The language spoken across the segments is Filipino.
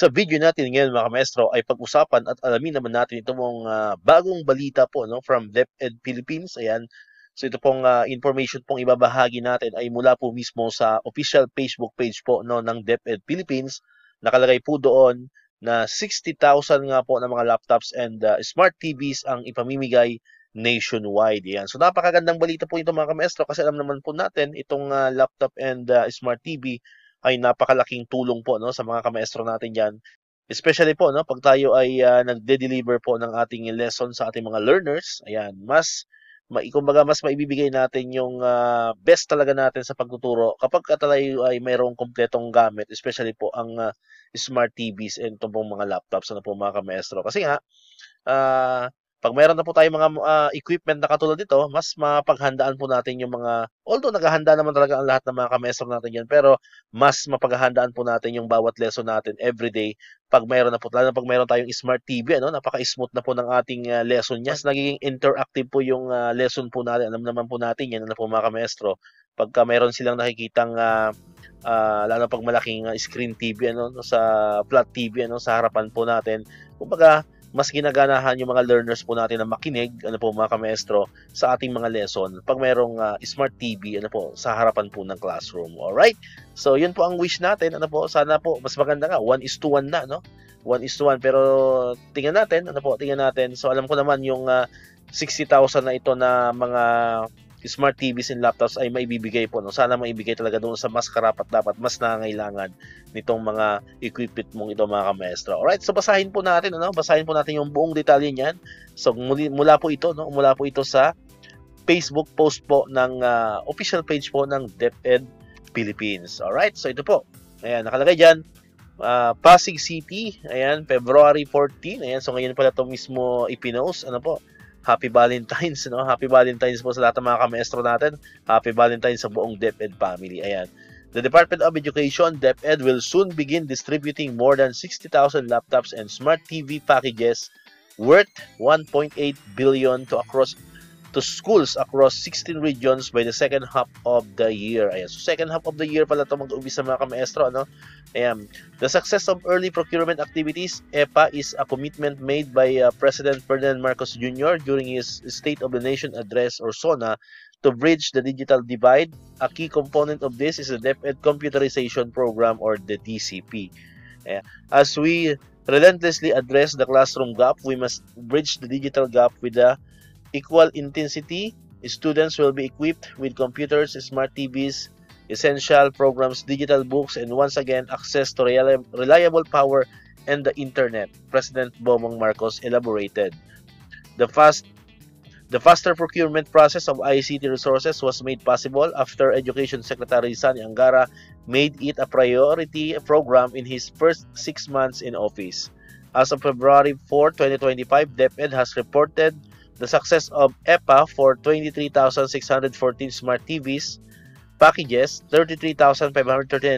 Sa video natin ngayon mga maestro ay pag-usapan at alamin naman natin itong bagong balita po no from DepEd Philippines. Ayan. So ito pong information pong ibabahagi natin ay mula po mismo sa official Facebook page po no ng DepEd Philippines. Nakalagay po doon na 60,000 nga po ng mga laptops and smart TVs ang ipamimigay nationwide. Ayan. So napakagandang balita po ito mga maestro kasi alam naman po natin itong laptop and smart TV ay napakalaking tulong po no sa mga kamaestro natin diyan. Especially po no pag tayo ay nagde-deliver po ng ating lesson sa ating mga learners, ayan, kumbaga mas maibibigay natin yung best talaga natin sa pagtuturo kapag tayo ay mayroong kompletong gamit, especially po ang smart TVs and itong mga laptops na po mga kamaestro. Kasi nga pag mayroon na po tayong mga equipment na katulad dito, mas mapaghandaan po natin yung mga, although naghahanda naman talaga ang lahat ng mga kamestro natin yan, pero mas mapaghandaan po natin yung bawat lesson natin everyday pag mayroon na po, lalo na pag mayroon tayong smart TV, ano, napaka-smooth na po ng ating lesson niya. Mas nagiging interactive po yung lesson po natin. Alam naman po natin yan, ano po mga kamestro, pagka mayroon silang nakikitang lalo pag malaking screen TV ano sa flat TV ano sa harapan po natin, kumbaga mas ginaganahan yung mga learners po natin na makinig, ano po mga kamaestro, sa ating mga lesson pag mayroong smart TV, ano po, sa harapan po ng classroom. Alright? So, yun po ang wish natin, ano po, sana po, mas maganda nga, 1:1 na, no? 1:1, pero tingnan natin, ano po, tingnan natin. So, alam ko naman yung 60,000 na ito na mga smart TVs and laptops ay maibibigay po. No? Sana maibigay talaga doon sa mas karapat-dapat, mas nangangailangan nitong mga equipment mong ito mga kamaestro. Alright, so basahin po natin, ano? Basahin po natin yung buong detalye niyan. So mula po ito, no? Mula po ito sa Facebook post po ng official page po ng DepEd Philippines. Alright, so ito po. Ayan, nakalagay diyan. Pasig City, ayan, February 14. Ayan, so ngayon pala ito mismo ipinost, ano po? Happy Valentine's, no? Happy Valentine's po sa lahat ng mga kamaestro natin. Happy Valentine's sa buong DepEd family. Ayan. The Department of Education, DepEd, will soon begin distributing more than 60,000 laptops and smart TV packages worth 1.8 billion to schools across 16 regions by the second half of the year. Ayan. So, second half of the year pala ito mag-umpisa mga kamaestro, ano? Ayan. The success of early procurement activities, EPA, is a commitment made by President Ferdinand Marcos Jr. during his State of the Nation address, or SONA, to bridge the digital divide. A key component of this is the DepEd Computerization Program, or the DCP. Ayan. As we relentlessly address the classroom gap, we must bridge the digital gap with the equal intensity. Students will be equipped with computers, smart TVs, essential programs, digital books, and once again, access to reliable power and the internet, President Bongbong Marcos elaborated. The faster procurement process of ICT resources was made possible after Education Secretary Sani Angara made it a priority program in his first 6 months in office. As of February 4, 2025, DepEd has reported the success of EPA for 23,614 smart TVs packages, 33,539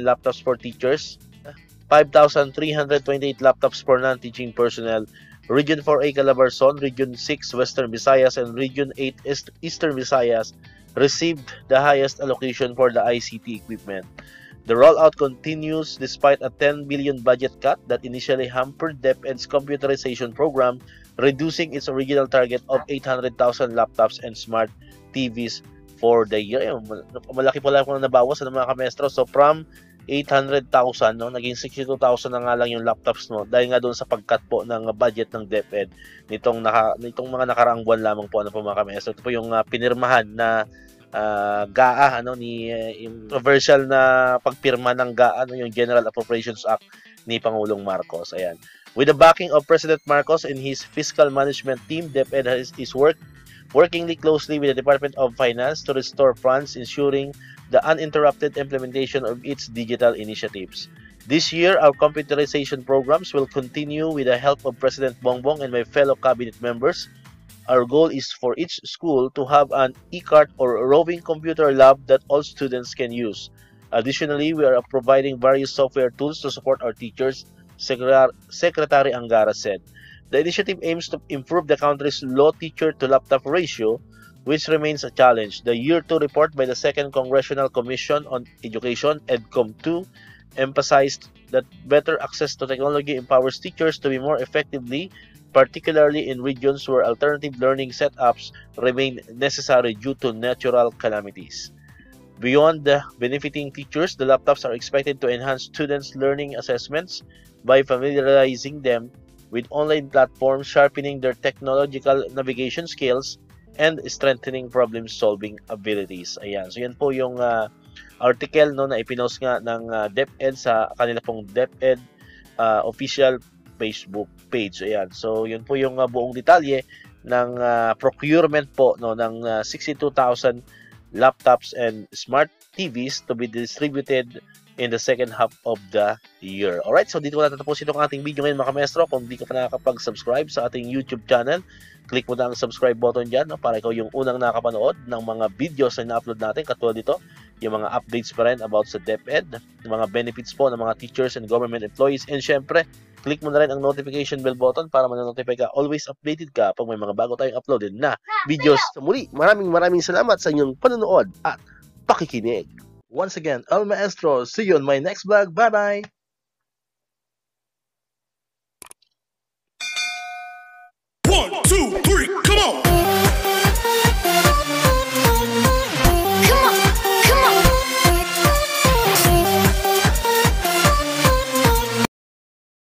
laptops for teachers, 5,328 laptops for non-teaching personnel. Region 4A Calabarzon, Region 6 Western Visayas, and Region 8 Eastern Visayas received the highest allocation for the ICT equipment. The rollout continues despite a 10 billion budget cut that initially hampered DepEd's computerization program, reducing its original target of 800,000 laptops and smart TVs for the year. Malaki po lang kung nabawas ng mga kamestro. So from 800,000, no, naging 62,000 na nga lang yung laptops, no, dahil nga doon sa pagkat po ng budget ng DepEd nitong mga nakaraang buwan lamang po, ano po mga kamestro. Ito po yung pinirmahan na GAA, ano, yung controversial na pagpirma ng GAA, ano, yung General Appropriations Act ni Pangulong Marcos. Ayan. With the backing of President Marcos and his fiscal management team, DepEd is working closely with the Department of Finance to restore funds, ensuring the uninterrupted implementation of its digital initiatives. This year, our computerization programs will continue with the help of President Bongbong and my fellow cabinet members. Our goal is for each school to have an e-cart or roving computer lab that all students can use. Additionally, we are providing various software tools to support our teachers, Secretary Angara said. The initiative aims to improve the country's low teacher-to-laptop ratio, which remains a challenge. The Year 2 report by the 2nd Congressional Commission on Education, EDCOM 2, emphasized that better access to technology empowers teachers to be more effectively, particularly in regions where alternative learning setups remain necessary due to natural calamities. Beyond benefiting teachers, the laptops are expected to enhance students' learning assessments by familiarizing them with online platforms, sharpening their technological navigation skills, and strengthening problem-solving abilities. Ayan. So yan po yung article no, na ipinost nga ng DepEd sa kanila pong DepEd official Facebook page. Ayan. So yun po yung buong detalye ng procurement po no, ng 62,000 laptops and smart TVs to be distributed in the second half of the year. Alright, so dito ko natatapusin itong ating video ngayon mga kamestro. Kung di ka pa nakakapag-subscribe sa ating YouTube channel, click mo na ang subscribe button dyan no, para ikaw yung unang nakapanood ng mga videos na na-upload natin katulad dito, yung mga updates pa rin about sa DepEd, yung mga benefits po ng mga teachers and government employees, and syempre, click mo na rin ang notification bell button para ma-notify ka, always updated ka pag may mga bago tayong uploaded na videos. Sa muli, maraming salamat sa inyong panonood at pakikinig. Once again, El Maestro, see you on my next vlog. Bye-bye! 1, 2, 3